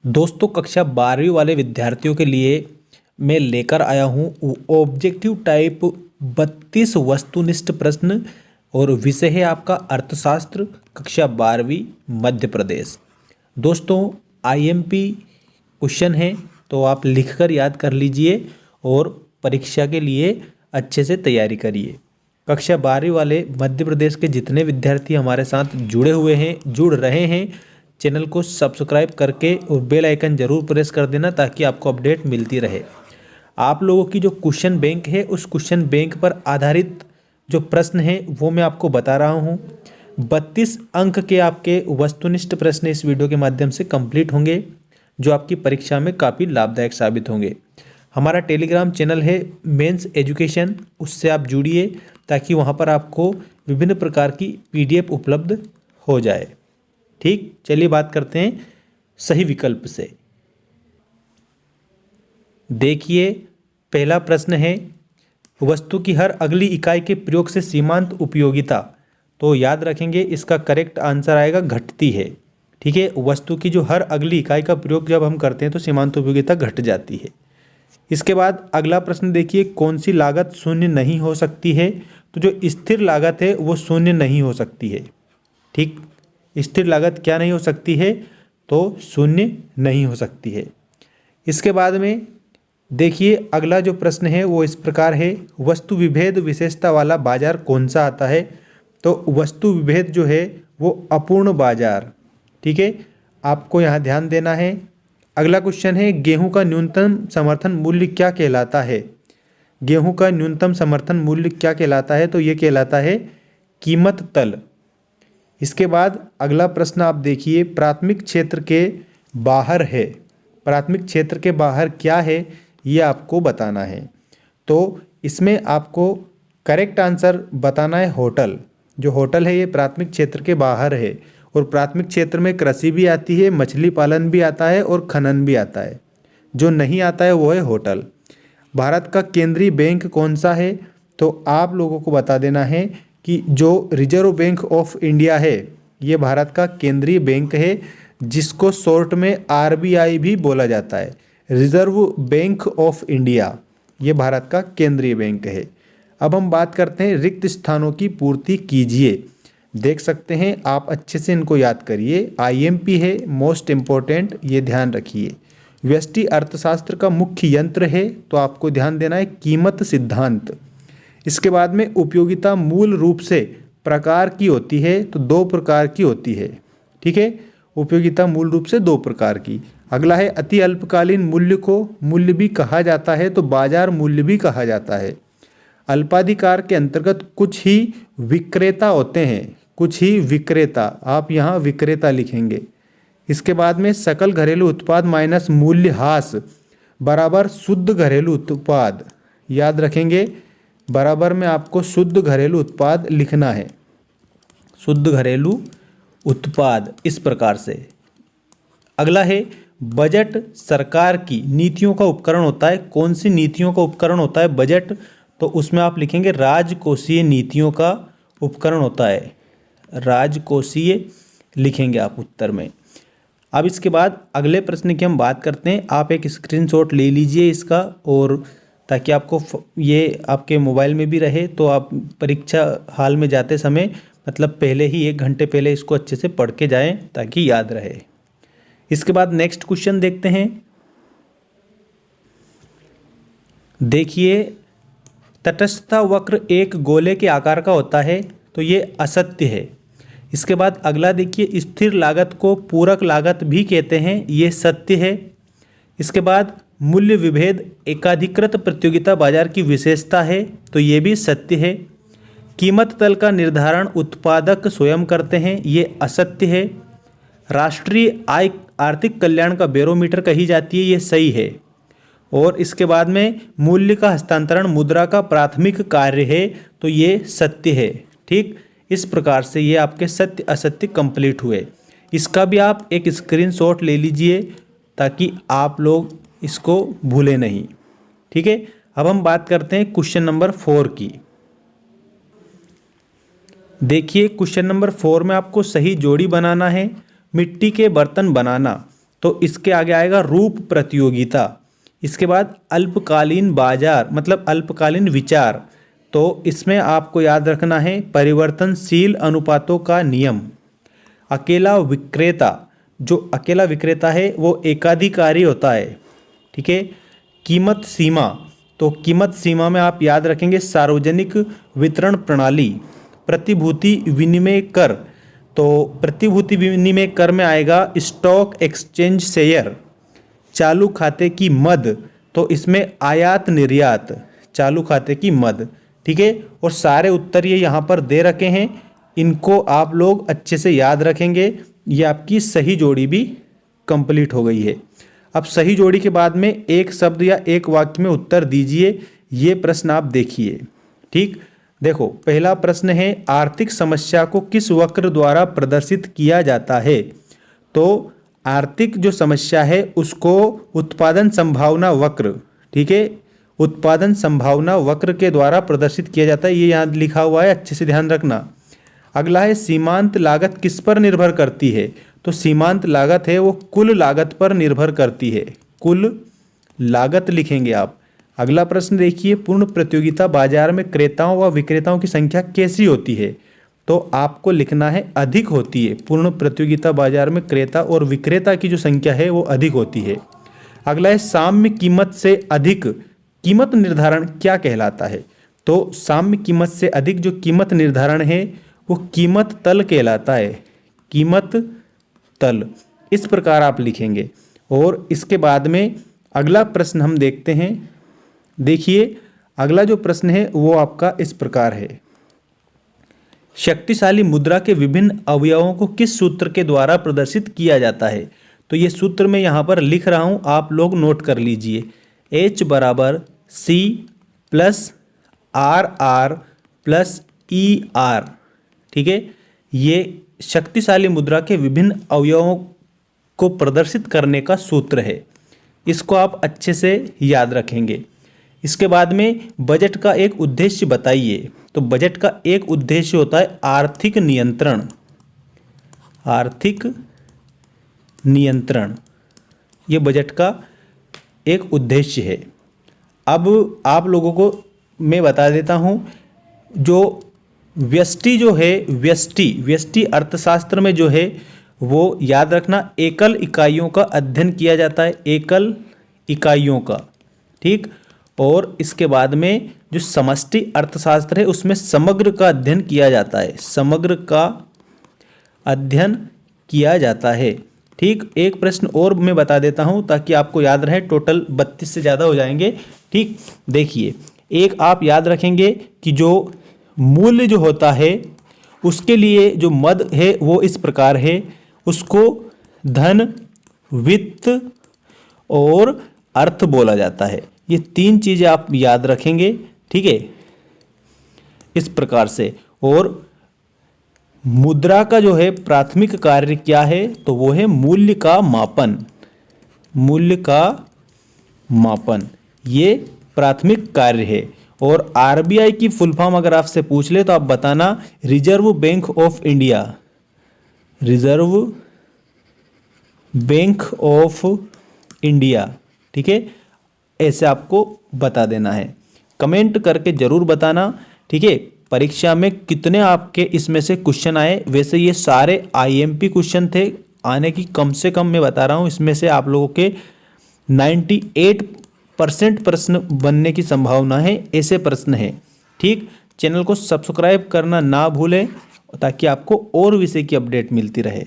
दोस्तों कक्षा 12वीं वाले विद्यार्थियों के लिए मैं लेकर आया हूँ ऑब्जेक्टिव टाइप 32 वस्तुनिष्ठ प्रश्न और विषय है आपका अर्थशास्त्र कक्षा 12वीं मध्य प्रदेश। दोस्तों आईएमपी क्वेश्चन है तो आप लिखकर याद कर लीजिए और परीक्षा के लिए अच्छे से तैयारी करिए। कक्षा 12वीं वाले मध्य प्रदेश के जितने विद्यार्थी हमारे साथ जुड़ रहे हैं चैनल को सब्सक्राइब करके और बेल आइकन जरूर प्रेस कर देना ताकि आपको अपडेट मिलती रहे। आप लोगों की जो क्वेश्चन बैंक है उस क्वेश्चन बैंक पर आधारित जो प्रश्न है वो मैं आपको बता रहा हूँ। 32 अंक के आपके वस्तुनिष्ठ प्रश्न इस वीडियो के माध्यम से कंप्लीट होंगे जो आपकी परीक्षा में काफ़ी लाभदायक साबित होंगे। हमारा टेलीग्राम चैनल है मेंस एजुकेशन, उससे आप जुड़िए ताकि वहाँ पर आपको विभिन्न प्रकार की पीडीएफ उपलब्ध हो जाए। ठीक, चलिए बात करते हैं सही विकल्प से। देखिए पहला प्रश्न है वस्तु की हर अगली इकाई के प्रयोग से सीमांत उपयोगिता, तो याद रखेंगे इसका करेक्ट आंसर आएगा घटती है। ठीक है, वस्तु की जो हर अगली इकाई का प्रयोग जब हम करते हैं तो सीमांत उपयोगिता घट जाती है। इसके बाद अगला प्रश्न देखिए कौन सी लागत शून्य नहीं हो सकती है, तो जो स्थिर लागत है वो शून्य नहीं हो सकती है। ठीक, स्थिर लागत क्या नहीं हो सकती है, तो शून्य नहीं हो सकती है। इसके बाद में देखिए अगला जो प्रश्न है वो इस प्रकार है वस्तु विभेद विशेषता वाला बाजार कौन सा आता है, तो वस्तु विभेद जो है वो अपूर्ण बाजार। ठीक है, आपको यहाँ ध्यान देना है। अगला क्वेश्चन है गेहूं का न्यूनतम समर्थन मूल्य क्या कहलाता है। गेहूं का न्यूनतम समर्थन मूल्य क्या कहलाता है, तो ये कहलाता है कीमत तल। इसके बाद अगला प्रश्न आप देखिए प्राथमिक क्षेत्र के बाहर है, प्राथमिक क्षेत्र के बाहर क्या है ये आपको बताना है। तो इसमें आपको करेक्ट आंसर बताना है होटल। जो होटल है ये प्राथमिक क्षेत्र के बाहर है और प्राथमिक क्षेत्र में कृषि भी आती है, मछली पालन भी आता है और खनन भी आता है। जो नहीं आता है वो है होटल। भारत का केंद्रीय बैंक कौन सा है, तो आप लोगों को बता देना है कि जो रिजर्व बैंक ऑफ इंडिया है ये भारत का केंद्रीय बैंक है, जिसको शॉर्ट में आरबीआई भी बोला जाता है। रिजर्व बैंक ऑफ इंडिया ये भारत का केंद्रीय बैंक है। अब हम बात करते हैं रिक्त स्थानों की पूर्ति कीजिए। देख सकते हैं आप अच्छे से इनको याद करिए, आईएमपी है मोस्ट इम्पोर्टेंट, ये ध्यान रखिए। व्यष्टि अर्थशास्त्र का मुख्य यंत्र है, तो आपको ध्यान देना है कीमत सिद्धांत। इसके बाद में उपयोगिता मूल रूप से प्रकार की होती है, तो दो प्रकार की होती है। ठीक है, उपयोगिता मूल रूप से दो प्रकार की। अगला है अति अल्पकालीन मूल्य को मूल्य भी कहा जाता है, तो बाजार मूल्य भी कहा जाता है। अल्पाधिकार के अंतर्गत कुछ ही विक्रेता होते हैं, कुछ ही विक्रेता, आप यहाँ विक्रेता लिखेंगे। इसके बाद में सकल घरेलू उत्पाद माइनस मूल्यह्रास बराबर शुद्ध घरेलू उत्पाद, याद रखेंगे बराबर में आपको शुद्ध घरेलू उत्पाद लिखना है। शुद्ध घरेलू उत्पाद इस प्रकार से। अगला है बजट सरकार की नीतियों का उपकरण होता है। कौन सी नीतियों का उपकरण होता है बजट, तो उसमें आप लिखेंगे राजकोषीय नीतियों का उपकरण होता है। राजकोषीय लिखेंगे आप उत्तर में। अब इसके बाद अगले प्रश्न की हम बात करते हैं। आप एक स्क्रीनशॉट ले लीजिए इसका, और ताकि आपको ये आपके मोबाइल में भी रहे, तो आप परीक्षा हाल में जाते समय मतलब पहले ही 1 घंटे पहले इसको अच्छे से पढ़ के जाएं ताकि याद रहे। इसके बाद नेक्स्ट क्वेश्चन देखते हैं। देखिए तटस्थता वक्र एक गोले के आकार का होता है, तो ये असत्य है। इसके बाद अगला देखिए स्थिर लागत को पूरक लागत भी कहते हैं, ये सत्य है। इसके बाद मूल्य विभेद एकाधिकृत प्रतियोगिता बाजार की विशेषता है, तो ये भी सत्य है। कीमत तल का निर्धारण उत्पादक स्वयं करते हैं, ये असत्य है। राष्ट्रीय आय आर्थिक कल्याण का बैरोमीटर कही जाती है, ये सही है। और इसके बाद में मूल्य का हस्तांतरण मुद्रा का प्राथमिक कार्य है, तो ये सत्य है। ठीक, इस प्रकार से ये आपके सत्य असत्य कंप्लीट हुए। इसका भी आप एक स्क्रीनशॉट ले लीजिए ताकि आप लोग इसको भूले नहीं। ठीक है, अब हम बात करते हैं क्वेश्चन नंबर 4 की। देखिए क्वेश्चन नंबर 4 में आपको सही जोड़ी बनाना है। मिट्टी के बर्तन बनाना, तो इसके आगे आएगा रूप प्रतियोगिता। इसके बाद अल्पकालीन बाजार मतलब अल्पकालीन विचार, तो इसमें आपको याद रखना है परिवर्तनशील अनुपातों का नियम। अकेला विक्रेता, जो अकेला विक्रेता है वो एकाधिकारी होता है, ठीक है। कीमत सीमा, तो कीमत सीमा में आप याद रखेंगे सार्वजनिक वितरण प्रणाली। प्रतिभूति विनिमय कर, तो प्रतिभूति विनिमय कर में आएगा स्टॉक एक्सचेंज शेयर। चालू खाते की मद, तो इसमें आयात निर्यात, चालू खाते की मद, ठीक है। और सारे उत्तर ये यहाँ पर दे रखे हैं, इनको आप लोग अच्छे से याद रखेंगे। ये आपकी सही जोड़ी भी कंप्लीट हो गई है। अब सही जोड़ी के बाद में एक शब्द या एक वाक्य में उत्तर दीजिए। ये प्रश्न आप देखिए, ठीक। देखो पहला प्रश्न है आर्थिक समस्या को किस वक्र द्वारा प्रदर्शित किया जाता है। तो आर्थिक जो समस्या है उसको उत्पादन संभावना वक्र, ठीक है, उत्पादन संभावना वक्र के द्वारा प्रदर्शित किया जाता है। ये यहाँ लिखा हुआ है, अच्छे से ध्यान रखना। अगला है सीमांत लागत किस पर निर्भर करती है। तो सीमांत लागत है वो कुल लागत पर निर्भर करती है, कुल लागत लिखेंगे आप। अगला प्रश्न देखिए पूर्ण प्रतियोगिता बाजार में क्रेताओं व विक्रेताओं की संख्या कैसी होती है। तो आपको लिखना है अधिक होती है। पूर्ण प्रतियोगिता बाजार में क्रेता और विक्रेता की जो संख्या है वो अधिक होती है। अगला है साम्य कीमत से अधिक कीमत निर्धारण क्या कहलाता है। तो साम्य कीमत से अधिक जो कीमत निर्धारण है वो कीमत तल कहलाता है, कीमत तल। इस प्रकार आप लिखेंगे। और इसके बाद में अगला प्रश्न हम देखते हैं। देखिए अगला जो प्रश्न है वो आपका इस प्रकार है, शक्तिशाली मुद्रा के विभिन्न अवयवों को किस सूत्र के द्वारा प्रदर्शित किया जाता है। तो ये सूत्र मैं यहाँ पर लिख रहा हूँ, आप लोग नोट कर लीजिए। H बराबर C plus RR plus ER, ठीक है। ये शक्तिशाली मुद्रा के विभिन्न अवयवों को प्रदर्शित करने का सूत्र है। इसको आप अच्छे से याद रखेंगे। इसके बाद में बजट का एक उद्देश्य बताइए। तो बजट का एक उद्देश्य होता है आर्थिक नियंत्रण, आर्थिक नियंत्रण, ये बजट का एक उद्देश्य है। अब आप लोगों को मैं बता देता हूँ, जो व्यष्टि जो है, व्यष्टि अर्थशास्त्र में जो है वो याद रखना एकल इकाइयों का अध्ययन किया जाता है, एकल इकाइयों का, ठीक। और इसके बाद में जो समष्टि अर्थशास्त्र है उसमें समग्र का अध्ययन किया जाता है, समग्र का अध्ययन किया जाता है, ठीक। एक प्रश्न और मैं बता देता हूं ताकि आपको याद रहे, टोटल 32 से ज़्यादा हो जाएंगे, ठीक। देखिए एक आप याद रखेंगे कि जो मूल्य जो होता है उसके लिए जो मद है वो इस प्रकार है, उसको धन, वित्त और अर्थ बोला जाता है। ये तीन चीज़ें आप याद रखेंगे, ठीक है, इस प्रकार से। और मुद्रा का जो है प्राथमिक कार्य क्या है, तो वो है मूल्य का मापन, मूल्य का मापन, ये प्राथमिक कार्य है। और आरबीआई की फुल फॉर्म अगर आपसे पूछ ले तो आप बताना reserve bank of India, reserve bank of India, ठीक है, ऐसे आपको बता देना है। कमेंट करके ज़रूर बताना, ठीक है, परीक्षा में कितने आपके इसमें से क्वेश्चन आए। वैसे ये सारे आईएमपी क्वेश्चन थे, आने की कम से कम मैं बता रहा हूँ इसमें से आप लोगों के 98% प्रश्न बनने की संभावना है, ऐसे प्रश्न हैं, ठीक। चैनल को सब्सक्राइब करना ना भूलें ताकि आपको और विषय की अपडेट मिलती रहे।